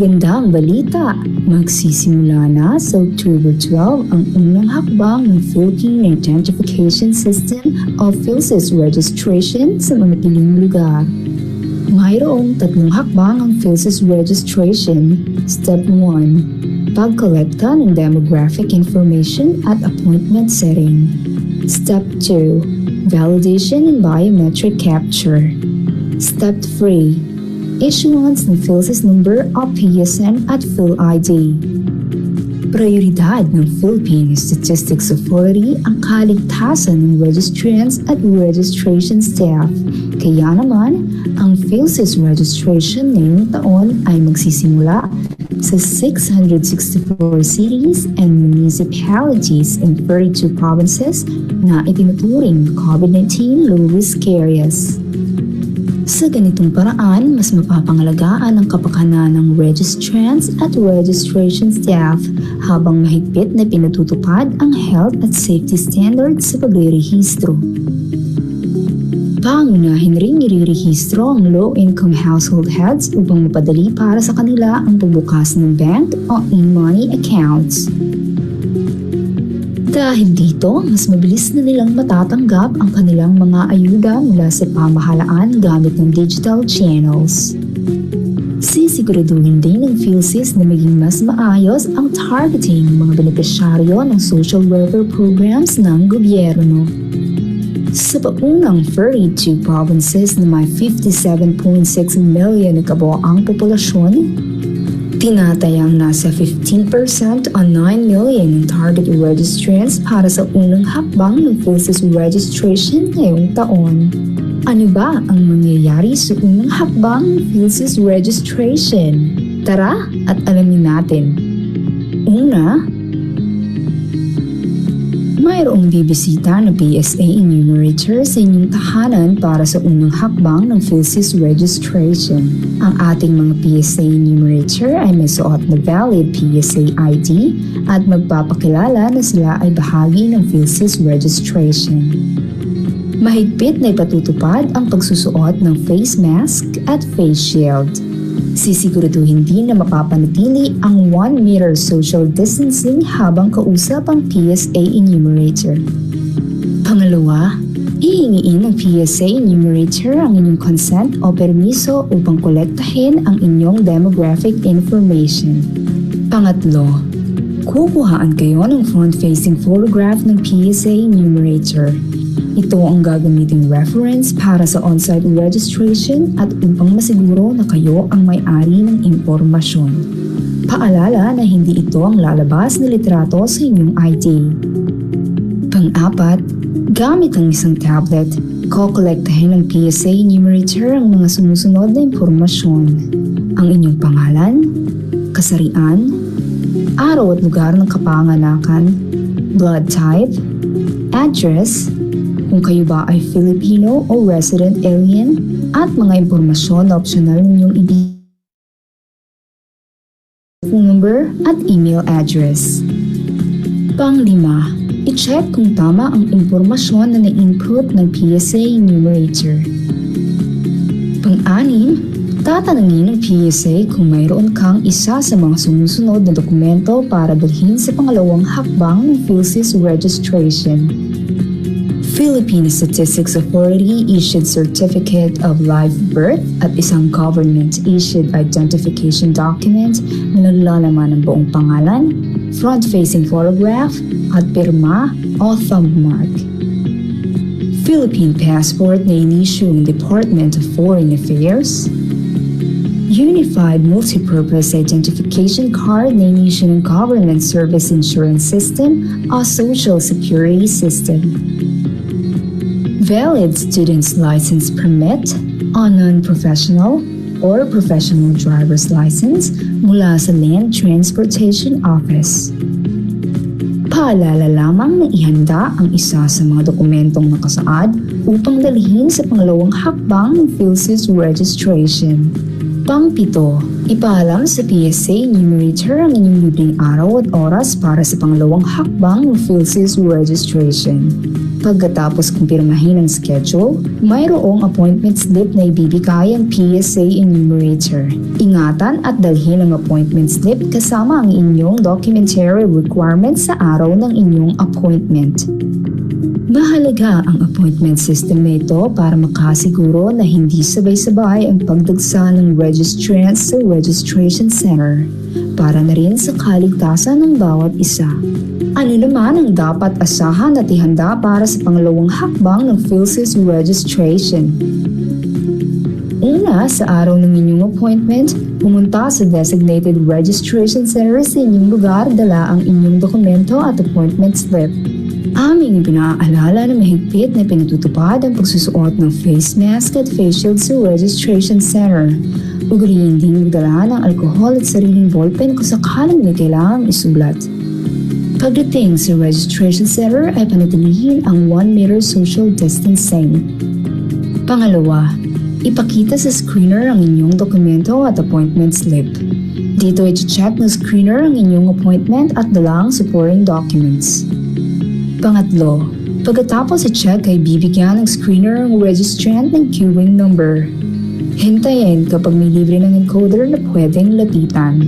Magandang balita! Magsisimula na sa October 12 ang unang hakbang ng Philippine Identification System of PhilSys registration sa mga piling lugar. Mayroong tatlong hakbang ang PhilSys registration. Step 1. Pagkolekta ng demographic information at appointment setting. Step 2. Validation and biometric capture. Step 3. Issuance ng PhilSys number o PSN at PhilID. Prioridad ng Philippine Statistics Authority ang kaligtasan ng registrants at registration staff. Kaya naman, ang PhilSys registration ngayong taon ay magsisimula sa 664 cities and municipalities in 32 provinces na itinuturing COVID-19 low-risk areas. Sa ganitong paraan, mas mapapangalagaan ang kapakanan ng registrants at registration staff habang mahigpit na pinatutupad ang health at safety standards sa pagrerehistro. Pangunahin ring irerehistro ang low-income household heads upang mapadali para sa kanila ang pagbukas ng bank o e-money accounts. Dahil dito, mas mabilis na nilang matatanggap ang kanilang mga ayuda mula sa pamahalaan gamit ng digital channels. Sisiguraduhin din ng PhilSys na maging mas maayos ang targeting ng mga benepisyaryo ng social welfare programs ng gobyerno. Sa paunang 32 provinces na may 57.6 million na kabuoang populasyon, tinatayang nasa 15% o 9 million ang target registrants para sa unang hakbang ng PhilSys registration ngayong taon. Ano ba ang mangyayari sa unang hakbang ng PhilSys registration? Tara at alamin natin. Una, mayroong bibisita na PSA enumerator sa inyong tahanan para sa unang hakbang ng PhilSys registration. Ang ating mga PSA enumerator ay may suot na valid PSA ID at magpapakilala na sila ay bahagi ng PhilSys registration. Mahigpit na ipatutupad ang pagsusuot ng face mask at face shield. Sisiguraduhin din na mapapanatili ang 1 meter social distancing habang kausap ang PSA enumerator. Pangalawa, hihingiin ng PSA enumerator ang inyong consent o permiso upang kolektahin ang inyong demographic information. Pangatlo, kukuhaan kayo ng front-facing photograph ng PSA enumerator. Ito ang gagamiting reference para sa on-site registration at upang masiguro na kayo ang may-ari ng impormasyon. Paalala na hindi ito ang lalabas na litrato sa inyong ID. Pang-apat, gamit ang isang tablet, kokolektahin ng PSA enumerator ang mga sumusunod na impormasyon. Ang inyong pangalan, kasarian, araw at lugar ng kapanganakan, blood type, address, kung kayo ba ay Filipino o resident alien, at mga impormasyon na optional ninyong ibigay, phone number at email address. Pang-lima, i-check kung tama ang impormasyon na na-input ng PSA enumerator. Pang-anim, tatanungin ng PSA kung mayroon kang isa sa mga sumusunod na dokumento para dalhin sa pangalawang hakbang ng PhilSys registration. Philippine Statistics Authority issued Certificate of Live Birth at isang government-issued identification document na naglalaman ng buong pangalan, front-facing photograph, at pirma o thumb mark. Philippine passport na in-issue ng Department of Foreign Affairs. Unified Multipurpose Identification Card na in-issue ng Government Service Insurance System o Social Security System. Valid Student's License Permit o Non-Professional or Professional Driver's License mula sa Land Transportation Office. Paalala lamang na ihanda ang isa sa mga dokumentong nakasaad upang dalhin sa pangalawang hakbang ng PhilSys registration. Pang-7, ipaalam sa PSA numerator ang inyong libreng araw at oras para sa pangalawang hakbang ng PhilSys registration. Pagkatapos kumpirmahin ang schedule, mayroong appointment slip na ibibigay ang PSA enumerator. Ingatan at dalhin ang appointment slip kasama ang inyong documentary requirements sa araw ng inyong appointment. Mahalaga ang appointment system na ito para makasiguro na hindi sabay-sabay ang pagdagsa ng registrants sa registration center para na rin sa kaligtasan ng bawat isa. Ano naman ang dapat asahan at ihanda para sa pangalawang hakbang ng PhilSys registration? Una, sa araw ng inyong appointment, pumunta sa designated registration center sa inyong lugar, dala ang inyong dokumento at appointment slip. Aming pinaalala na mahigpit na pinatutupad ang pagsusuot ng face mask at face shield sa registration center. Ugaliin din magdala ng alkohol at sariling ballpen kung sakaling may kailangang isulat. Pagdating sa registration center ay panatilihin ang 1 meter social distancing. Pangalawa, ipakita sa screener ang inyong dokumento at appointment slip. Dito ay check ng screener ang inyong appointment at dalang supporting documents. Pangatlo, pagkatapos i-check ay bibigyan ng screener ang registrant ng queuing number. Hintayin kapag may libre ng encoder na pwedeng lapitan.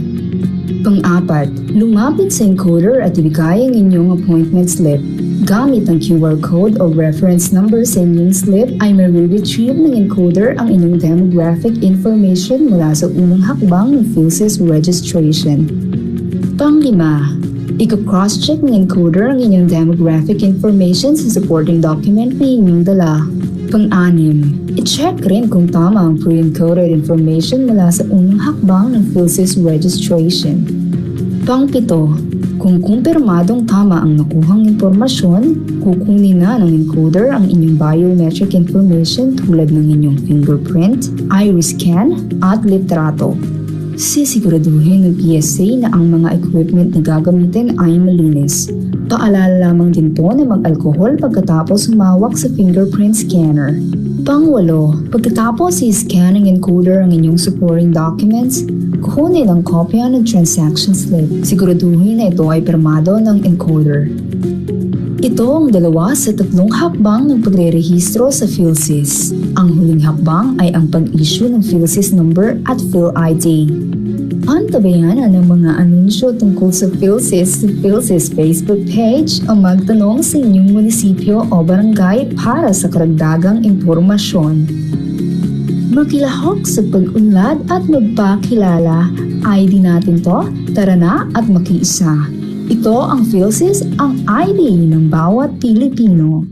Pang-apat, lumapit sa encoder at ibigay ang inyong appointment slip. Gamit ang QR code o reference number sa inyong slip ay may-retrieve ng encoder ang inyong demographic information mula sa unang hakbang ng PhilSys registration. Pang-5, ika-cross-check ng encoder ang inyong demographic information sa supporting document na inyong dala. Pang-6, i-check rin kung tama ang pre-encoded information mula sa unang hakbang ng PhilSys registration. Pang-7, kung kumpirmadong tama ang nakuhang impormasyon, kukunin na ng encoder ang inyong biometric information tulad ng inyong fingerprint, iris scan, at litrato. Sisiguraduhin ng PSA na ang mga equipment na gagamitin ay malinis. Paalala lamang din po na mag-alkohol pagkatapos humawak sa fingerprint scanner. Pang-8, pagkatapos i-scan ng encoder ang inyong supporting documents, kukunin ang kopya ng transaction slip. Siguraduhin na ito ay pirmado ng encoder. Ito ang 2 sa 3 hakbang ng pagrerehistro sa PhilSys. Ang huling hakbang ay ang pag-issue ng PhilSys number at PhilID. Antabayan ang mga anunsyo tungkol sa PhilSys sa PhilSys Facebook page o magtanong sa inyong munisipyo o barangay para sa karagdagang impormasyon. Makilahok sa pag-unlad at magpakilala. ID natin to, tara na at makiisa. Ito ang PhilSys, ang ID ng bawat Pilipino.